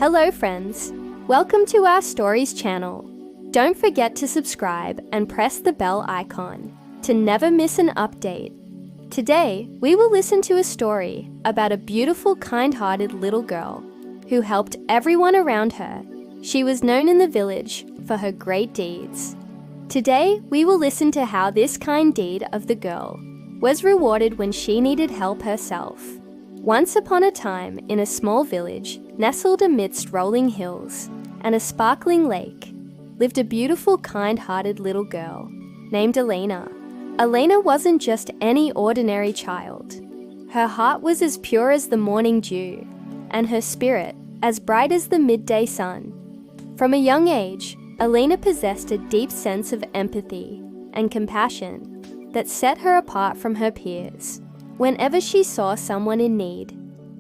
Hello friends, welcome to our Stories channel. Don't forget to subscribe and press the bell icon to never miss an update. Today, we will listen to a story about a beautiful, kind-hearted little girl who helped everyone around her. She was known in the village for her great deeds. Today, we will listen to how this kind deed of the girl was rewarded when she needed help herself. Once upon a time, in a small village, nestled amidst rolling hills and a sparkling lake, lived a beautiful, kind-hearted little girl named Elena. Elena wasn't just any ordinary child. Her heart was as pure as the morning dew, and her spirit as bright as the midday sun. From a young age, Elena possessed a deep sense of empathy and compassion that set her apart from her peers. Whenever she saw someone in need,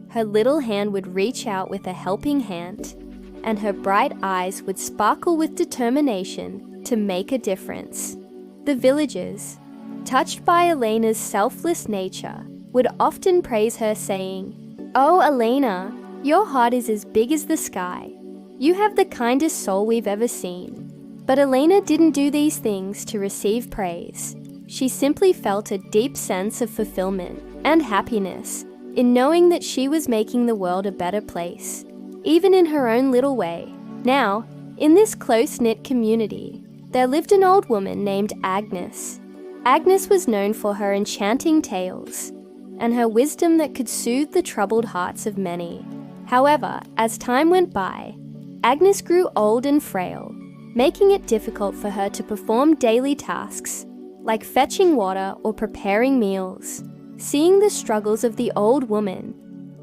her little hand would reach out with a helping hand, and her bright eyes would sparkle with determination to make a difference. The villagers, touched by Elena's selfless nature, would often praise her, saying, "Oh, Elena, your heart is as big as the sky. You have the kindest soul we've ever seen." But Elena didn't do these things to receive praise. She simply felt a deep sense of fulfillment and happiness in knowing that she was making the world a better place, even in her own little way. Now, in this close-knit community, there lived an old woman named Agnes. Agnes was known for her enchanting tales and her wisdom that could soothe the troubled hearts of many. However, as time went by, Agnes grew old and frail, making it difficult for her to perform daily tasks like fetching water or preparing meals. Seeing the struggles of the old woman,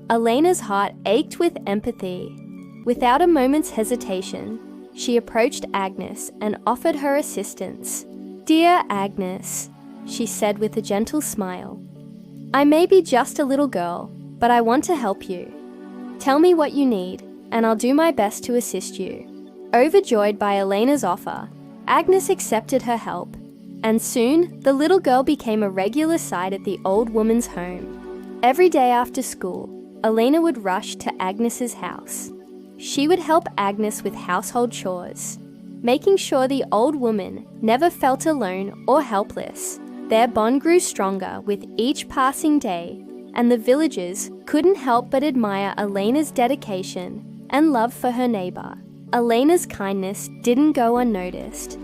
Elena's heart ached with empathy. Without a moment's hesitation, she approached Agnes and offered her assistance. "Dear Agnes," she said with a gentle smile, "I may be just a little girl, but I want to help you. Tell me what you need, and I'll do my best to assist you." Overjoyed by Elena's offer, Agnes accepted her help, and soon the little girl became a regular sight at the old woman's home. Every day after school, Elena would rush to Agnes's house. She would help Agnes with household chores, making sure the old woman never felt alone or helpless. Their bond grew stronger with each passing day, and the villagers couldn't help but admire Elena's dedication and love for her neighbor. Elena's kindness didn't go unnoticed.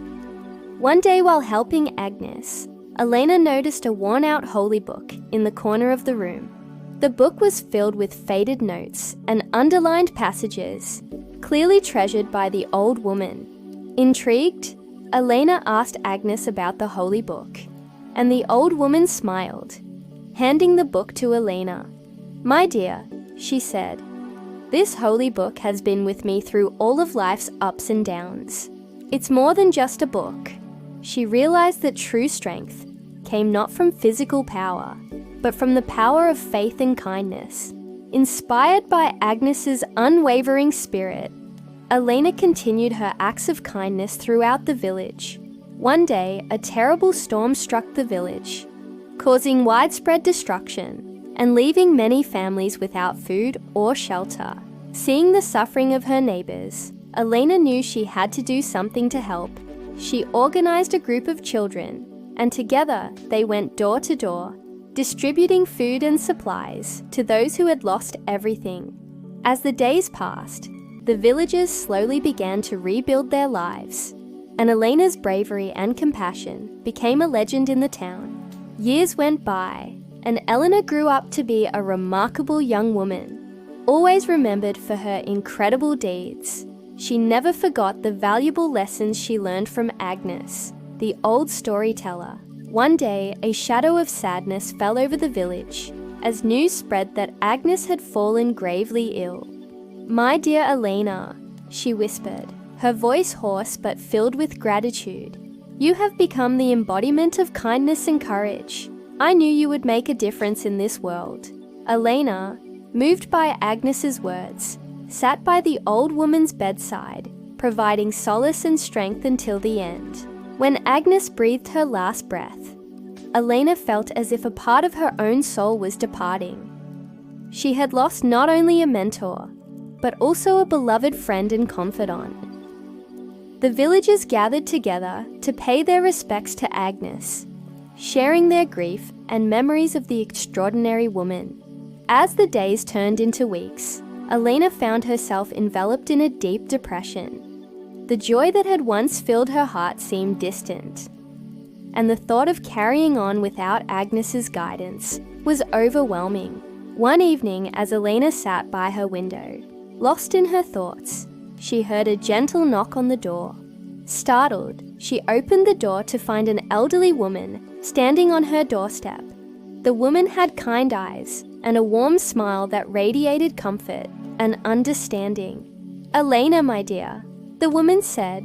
One day while helping Agnes, Elena noticed a worn-out holy book in the corner of the room. The book was filled with faded notes and underlined passages, clearly treasured by the old woman. Intrigued, Elena asked Agnes about the holy book, and the old woman smiled, handing the book to Elena. "My dear," she said, "this holy book has been with me through all of life's ups and downs. It's more than just a book." She realized that true strength came not from physical power, but from the power of faith and kindness. Inspired by Agnes's unwavering spirit, Elena continued her acts of kindness throughout the village. One day, a terrible storm struck the village, causing widespread destruction and leaving many families without food or shelter. Seeing the suffering of her neighbors, Elena knew she had to do something to help. She organized a group of children, and together they went door to door, distributing food and supplies to those who had lost everything. As the days passed, the villagers slowly began to rebuild their lives, and Elena's bravery and compassion became a legend in the town. Years went by, and Elena grew up to be a remarkable young woman, always remembered for her incredible deeds. She never forgot the valuable lessons she learned from Agnes, the old storyteller. One day, a shadow of sadness fell over the village as news spread that Agnes had fallen gravely ill. "My dear Elena," she whispered, her voice hoarse but filled with gratitude, "you have become the embodiment of kindness and courage. I knew you would make a difference in this world." Elena, moved by Agnes's words, sat by the old woman's bedside, providing solace and strength until the end. When Agnes breathed her last breath, Elena felt as if a part of her own soul was departing. She had lost not only a mentor, but also a beloved friend and confidant. The villagers gathered together to pay their respects to Agnes, sharing their grief and memories of the extraordinary woman. As the days turned into weeks, Elena found herself enveloped in a deep depression. The joy that had once filled her heart seemed distant, and the thought of carrying on without Agnes's guidance was overwhelming. One evening, as Elena sat by her window, lost in her thoughts, she heard a gentle knock on the door. Startled, she opened the door to find an elderly woman standing on her doorstep. The woman had kind eyes and a warm smile that radiated comfort and understanding. "Elena, my dear," the woman said,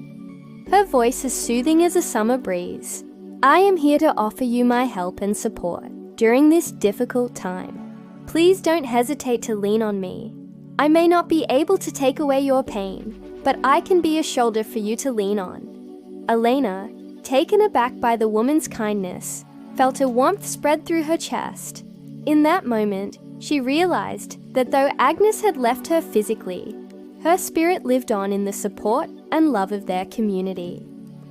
her voice as soothing as a summer breeze. "I am here to offer you my help and support during this difficult time. Please don't hesitate to lean on me. I may not be able to take away your pain, but I can be a shoulder for you to lean on." Elena, taken aback by the woman's kindness, felt a warmth spread through her chest. In that moment, she realized that though Agnes had left her physically, her spirit lived on in the support and love of their community.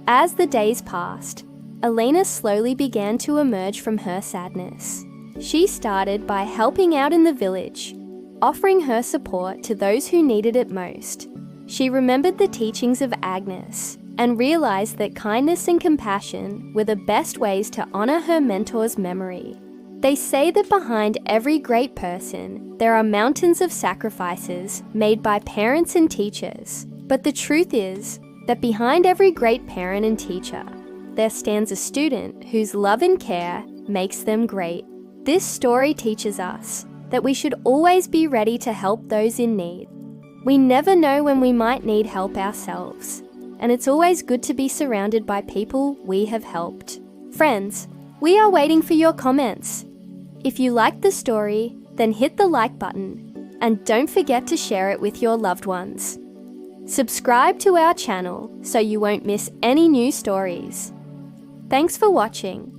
As the days passed, Elena slowly began to emerge from her sadness. She started by helping out in the village, offering her support to those who needed it most. She remembered the teachings of Agnes and realized that kindness and compassion were the best ways to honor her mentor's memory. They say that behind every great person, there are mountains of sacrifices made by parents and teachers. But the truth is that behind every great parent and teacher, there stands a student whose love and care makes them great. This story teaches us that we should always be ready to help those in need. We never know when we might need help ourselves, and it's always good to be surrounded by people we have helped. Friends, we are waiting for your comments. If you liked the story, then hit the like button, and don't forget to share it with your loved ones. Subscribe to our channel so you won't miss any new stories. Thanks for watching.